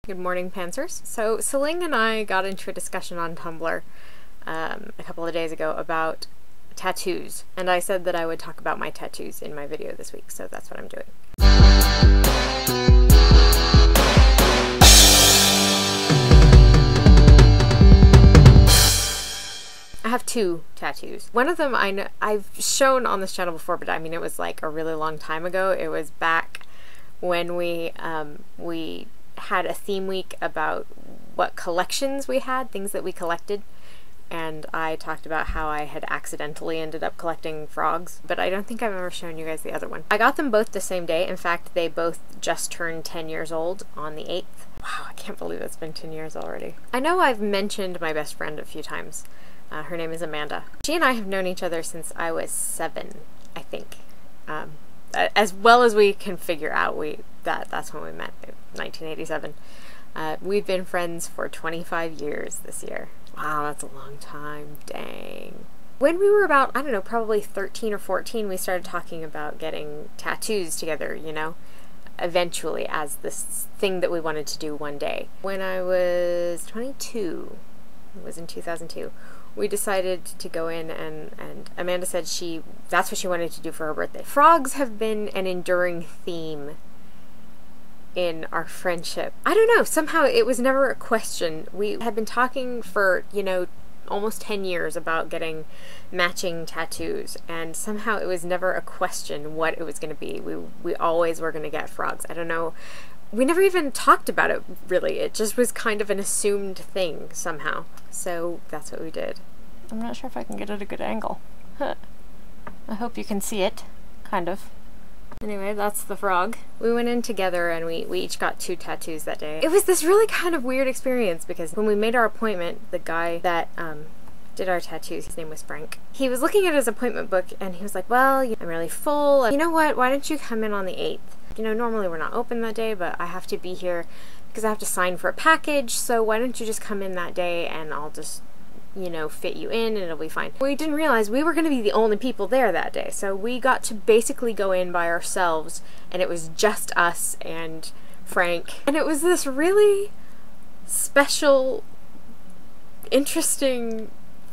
Good morning, Pantsers. So Celine and I got into a discussion on Tumblr a couple of days ago about tattoos, and I said that I would talk about my tattoos in my video this week, so that's what I'm doing. I have two tattoos. One of them I've shown on this channel before, but I mean it was like a really long time ago. It was back when we had a theme week about what collections we had, things that we collected, and I talked about how I had accidentally ended up collecting frogs, but I don't think I've ever shown you guys the other one. I got them both the same day. In fact, they both just turned 10 years old on the 8th. Wow, I can't believe it's been 10 years already. I know I've mentioned my best friend a few times. Her name is Amanda. She and I have known each other since I was 7, I think. As well as we can figure out, that's when we met, 1987. We've been friends for 25 years this year. Wow, that's a long time. Dang. When we were about, I don't know, probably 13 or 14, we started talking about getting tattoos together, you know, eventually as this thing that we wanted to do one day. When I was 22, it was in 2002, we decided to go in and Amanda said that's what she wanted to do for her birthday. Frogs have been an enduring theme in our friendship. I don't know, somehow it was never a question. We had been talking for, you know, almost 10 years about getting matching tattoos, and somehow it was never a question what it was going to be. We always were going to get frogs. I don't know. We never even talked about it, really. It just was kind of an assumed thing, somehow. So that's what we did. I'm not sure if I can get at a good angle. Huh. I hope you can see it. Kind of. Anyway, that's the frog. We went in together and we each got 2 tattoos that day. It was this really kind of weird experience because when we made our appointment, the guy that did our tattoos, his name was Frank, he was looking at his appointment book and he was like, well, I'm really full. You know what? Why don't you come in on the 8th? You know, normally we're not open that day, but I have to be here because I have to sign for a package, so why don't you just come in that day and I'll just, you know, fit you in and it'll be fine. We didn't realize we were going to be the only people there that day, so we got to basically go in by ourselves, and it was just us and Frank. And it was this really special, interesting,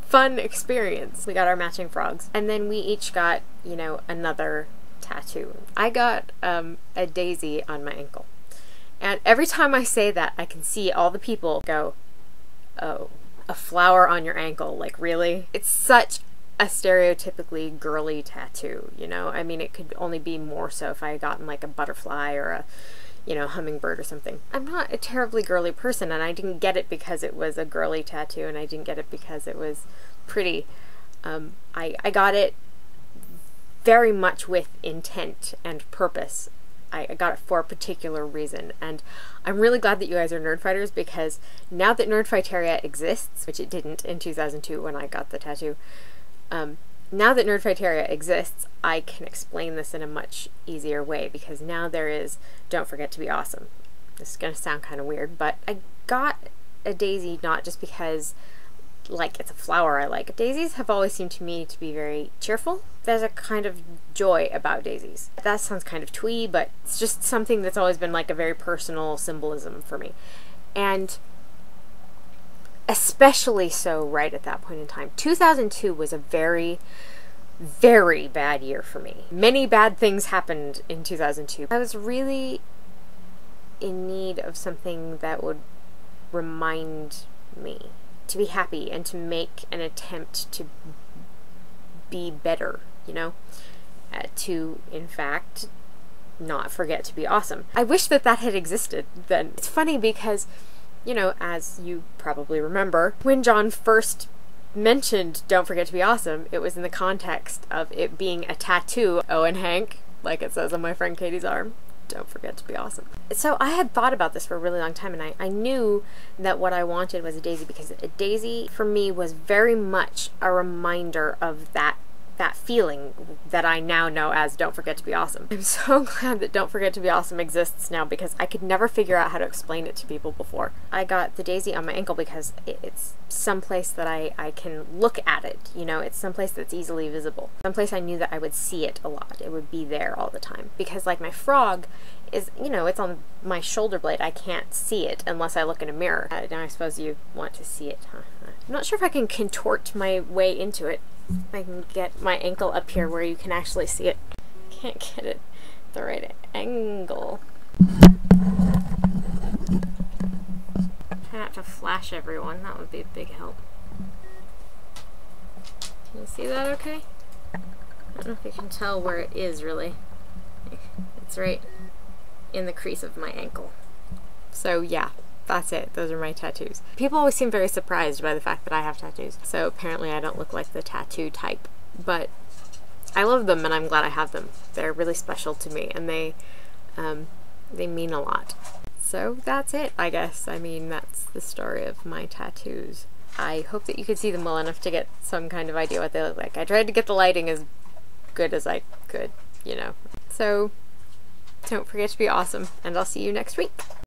fun experience. We got our matching frogs, and then we each got, you know, another tattoo. I got a daisy on my ankle, and every time I say that, I can see all the people go, oh, a flower on your ankle, like really? It's such a stereotypically girly tattoo, you know? I mean, it could only be more so if I had gotten like a butterfly or a, you know, hummingbird or something. I'm not a terribly girly person, and I didn't get it because it was a girly tattoo, and I didn't get it because it was pretty. I got it very much with intent and purpose. I got it for a particular reason, and I'm really glad that you guys are Nerdfighters, because now that Nerdfighteria exists, which it didn't in 2002 when I got the tattoo, now that Nerdfighteria exists, I can explain this in a much easier way, because now there is Don't Forget to Be Awesome. This is going to sound kind of weird, but I got a daisy not just because, like, it's a flower I like. Daisies have always seemed to me to be very cheerful. There's a kind of joy about daisies. That sounds kind of twee, but it's just something that's always been like a very personal symbolism for me. And especially so right at that point in time. 2002 was a very, very bad year for me. Many bad things happened in 2002. I was really in need of something that would remind me to be happy and to make an attempt to be better, you know, to in fact not forget to be awesome. I wish that that had existed then. It's funny because, you know, as you probably remember, when John first mentioned Don't Forget to Be Awesome, it was in the context of it being a tattoo. Oh, and Hank, like it says on my friend Katie's arm, don't forget to be awesome. So I had thought about this for a really long time, and I knew that what I wanted was a daisy, because a daisy for me was very much a reminder of that feeling that I now know as Don't Forget to Be Awesome. I'm so glad that Don't Forget to Be Awesome exists now, because I could never figure out how to explain it to people before. I got the daisy on my ankle because it's someplace that I can look at it, you know, it's someplace that's easily visible. Someplace I knew that I would see it a lot. It would be there all the time. Because like my frog, is, you know, it's on my shoulder blade. I can't see it unless I look in a mirror. Now I suppose you want to see it, huh? I'm not sure if I can contort my way into it. If I can get my ankle up here where you can actually see it. Can't get it the right angle. Try not to flash everyone. That would be a big help. Can you see that okay? I don't know if you can tell where it is really. It's right in the crease of my ankle. So yeah, that's it. Those are my tattoos. People always seem very surprised by the fact that I have tattoos. So apparently I don't look like the tattoo type, but I love them and I'm glad I have them. They're really special to me and they mean a lot. So that's it, I guess. I mean, that's the story of my tattoos. I hope that you could see them well enough to get some kind of idea what they look like. I tried to get the lighting as good as I could, you know. So don't forget to be awesome, and I'll see you next week.